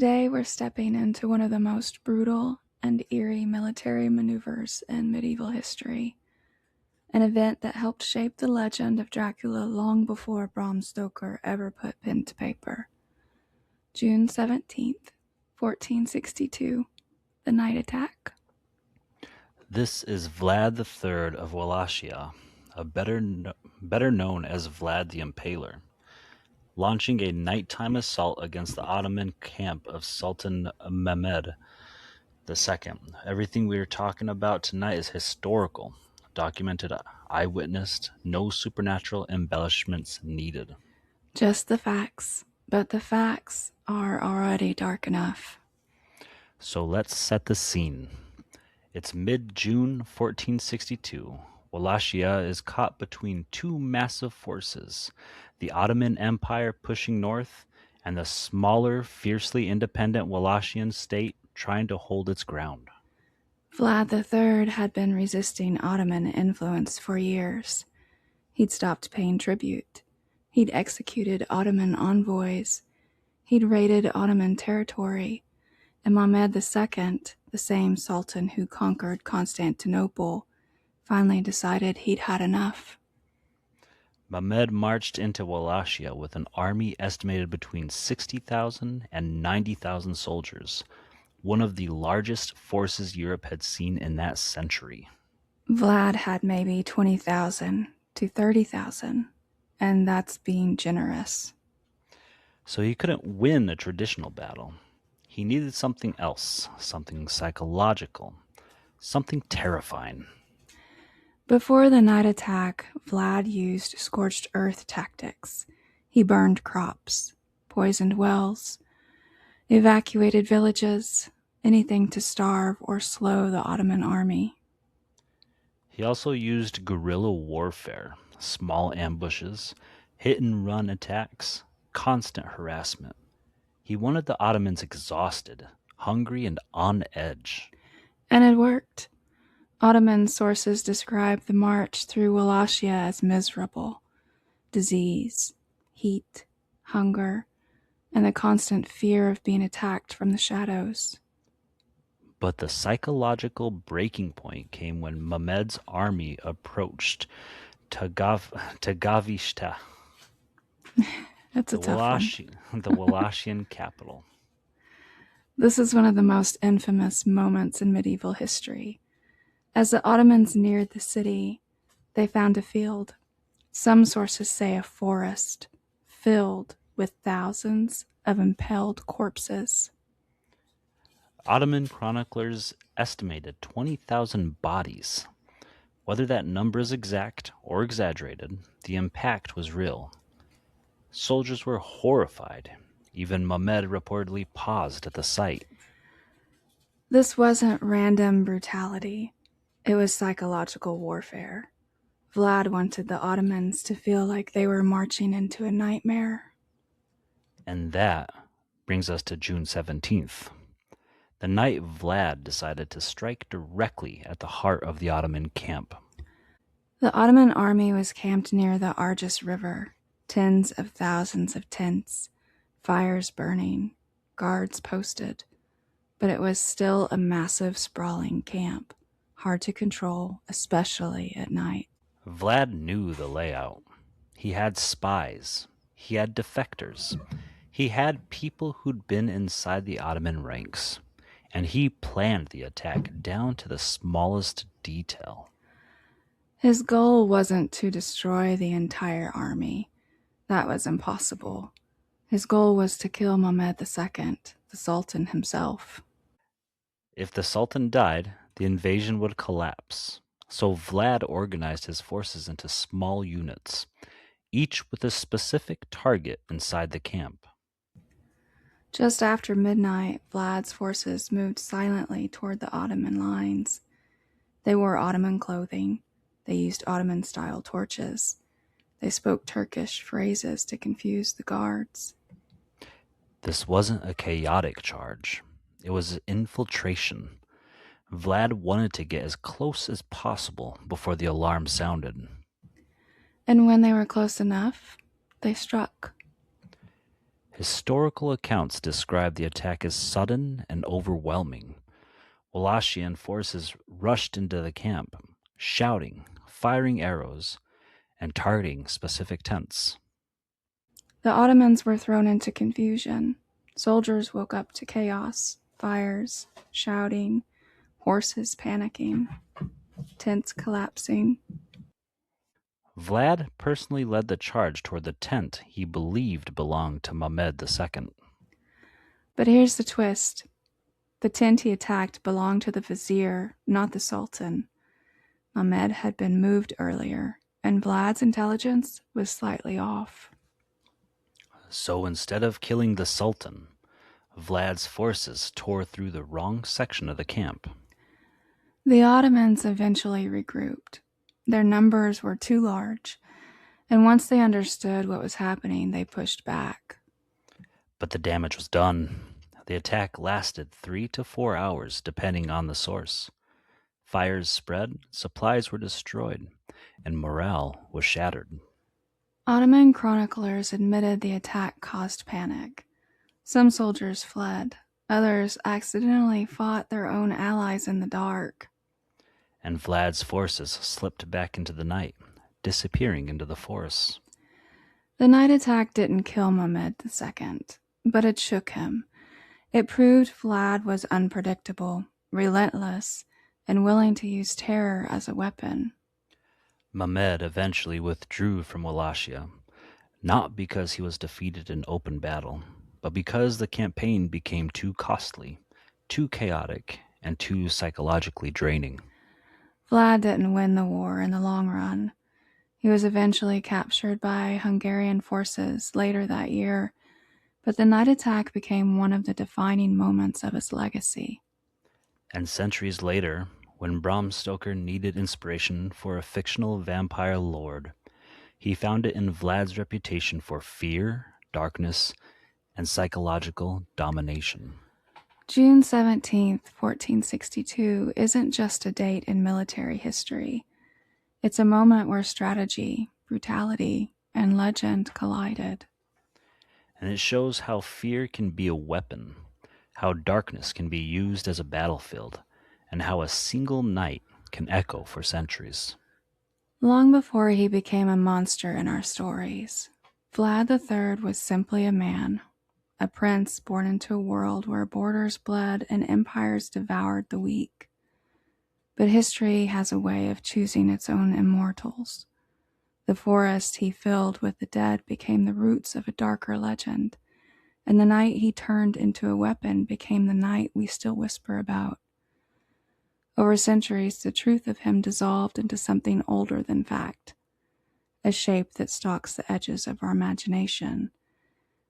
Today we're stepping into one of the most brutal and eerie military maneuvers in medieval history, an event that helped shape the legend of Dracula long before Bram Stoker ever put pen to paper. June 17th, 1462, the night attack. This is Vlad the Third of Wallachia, better known as Vlad the Impaler, launching a nighttime assault against the Ottoman camp of Sultan Mehmed II. Everything we are talking about tonight is historical, documented, eyewitnessed, no supernatural embellishments needed. Just the facts, but the facts are already dark enough. So let's set the scene. It's mid-June 1462. Wallachia is caught between two massive forces, the Ottoman Empire pushing north, and the smaller, fiercely independent Wallachian state trying to hold its ground. Vlad III had been resisting Ottoman influence for years. He'd stopped paying tribute. He'd executed Ottoman envoys. He'd raided Ottoman territory. And Mehmed II, the same sultan who conquered Constantinople, finally decided he'd had enough. Mehmed marched into Wallachia with an army estimated between 60,000 and 90,000 soldiers, one of the largest forces Europe had seen in that century. Vlad had maybe 20,000 to 30,000, and that's being generous. So he couldn't win a traditional battle. He needed something else, something psychological, something terrifying. Before the night attack, Vlad used scorched earth tactics. He burned crops, poisoned wells, evacuated villages, anything to starve or slow the Ottoman army. He also used guerrilla warfare, small ambushes, hit-and-run attacks, constant harassment. He wanted the Ottomans exhausted, hungry, and on edge. And it worked. Ottoman sources describe the march through Wallachia as miserable. Disease, heat, hunger, and the constant fear of being attacked from the shadows. But the psychological breaking point came when Mehmed's army approached Tagavishta, That's a tough one. the Wallachian capital. This is one of the most infamous moments in medieval history. As the Ottomans neared the city, they found a field. Some sources say a forest, filled with thousands of impaled corpses. Ottoman chroniclers estimated 20,000 bodies. Whether that number is exact or exaggerated, the impact was real. Soldiers were horrified. Even Mehmed reportedly paused at the sight. This wasn't random brutality. It was psychological warfare. Vlad wanted the Ottomans to feel like they were marching into a nightmare. And that brings us to June 17th. The night Vlad decided to strike directly at the heart of the Ottoman camp. The Ottoman army was camped near the Argus River, tens of thousands of tents, fires burning, guards posted. But it was still a massive, sprawling camp, hard to control, especially at night. Vlad knew the layout. He had spies. He had defectors. He had people who'd been inside the Ottoman ranks. And he planned the attack down to the smallest detail. His goal wasn't to destroy the entire army. That was impossible. His goal was to kill Mehmed II, the Sultan himself. If the Sultan died, the invasion would collapse. So Vlad organized his forces into small units, each with a specific target inside the camp. Just after midnight, Vlad's forces moved silently toward the Ottoman lines. They wore Ottoman clothing. They used Ottoman-style torches. They spoke Turkish phrases to confuse the guards. This wasn't a chaotic charge. It was infiltration. Vlad wanted to get as close as possible before the alarm sounded. And when they were close enough, they struck. Historical accounts describe the attack as sudden and overwhelming. Wallachian forces rushed into the camp, shouting, firing arrows, and targeting specific tents. The Ottomans were thrown into confusion. Soldiers woke up to chaos, fires, shouting, horses panicking, tents collapsing. Vlad personally led the charge toward the tent he believed belonged to Mehmed II. But here's the twist. The tent he attacked belonged to the vizier, not the sultan. Mehmed had been moved earlier, and Vlad's intelligence was slightly off. So instead of killing the Sultan, Vlad's forces tore through the wrong section of the camp. The Ottomans eventually regrouped. Their numbers were too large, and once they understood what was happening, they pushed back. But the damage was done. The attack lasted 3 to 4 hours, depending on the source. Fires spread, supplies were destroyed, and morale was shattered. Ottoman chroniclers admitted the attack caused panic. Some soldiers fled. Others accidentally fought their own allies in the dark. And Vlad's forces slipped back into the night, disappearing into the forests. The night attack didn't kill Mehmed II, but it shook him. It proved Vlad was unpredictable, relentless, and willing to use terror as a weapon. Mehmed eventually withdrew from Wallachia, not because he was defeated in open battle, but because the campaign became too costly, too chaotic, and too psychologically draining. Vlad didn't win the war in the long run. He was eventually captured by Hungarian forces later that year, but the night attack became one of the defining moments of his legacy. And centuries later, when Bram Stoker needed inspiration for a fictional vampire lord, he found it in Vlad's reputation for fear, darkness, and psychological domination. June 17th, 1462 isn't just a date in military history. It's a moment where strategy, brutality, and legend collided. And it shows how fear can be a weapon, how darkness can be used as a battlefield, and how a single night can echo for centuries. Long before he became a monster in our stories, Vlad III was simply a man, a prince born into a world where borders bled and empires devoured the weak. But history has a way of choosing its own immortals. The forest he filled with the dead became the roots of a darker legend, and the night he turned into a weapon became the night we still whisper about. Over centuries, the truth of him dissolved into something older than fact, a shape that stalks the edges of our imagination.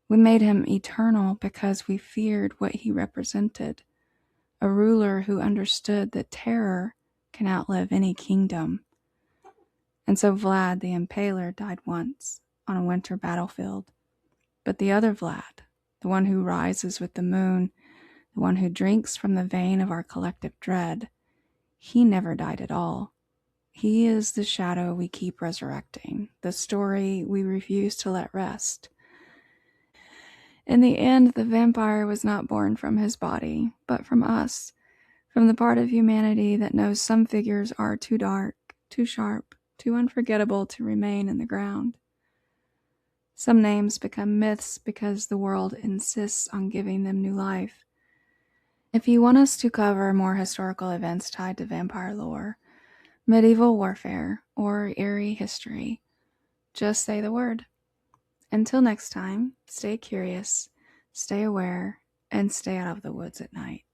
We made him eternal because we feared what he represented, a ruler who understood that terror can outlive any kingdom. And so Vlad the Impaler died once on a winter battlefield. But the other Vlad, the one who rises with the moon, the one who drinks from the vein of our collective dread, he never died at all. He is the shadow we keep resurrecting, the story we refuse to let rest. In the end, the vampire was not born from his body, but from us, from the part of humanity that knows some figures are too dark, too sharp, too unforgettable to remain in the ground. Some names become myths because the world insists on giving them new life. If you want us to cover more historical events tied to vampire lore, medieval warfare, or eerie history, just say the word. Until next time, stay curious, stay aware, and stay out of the woods at night.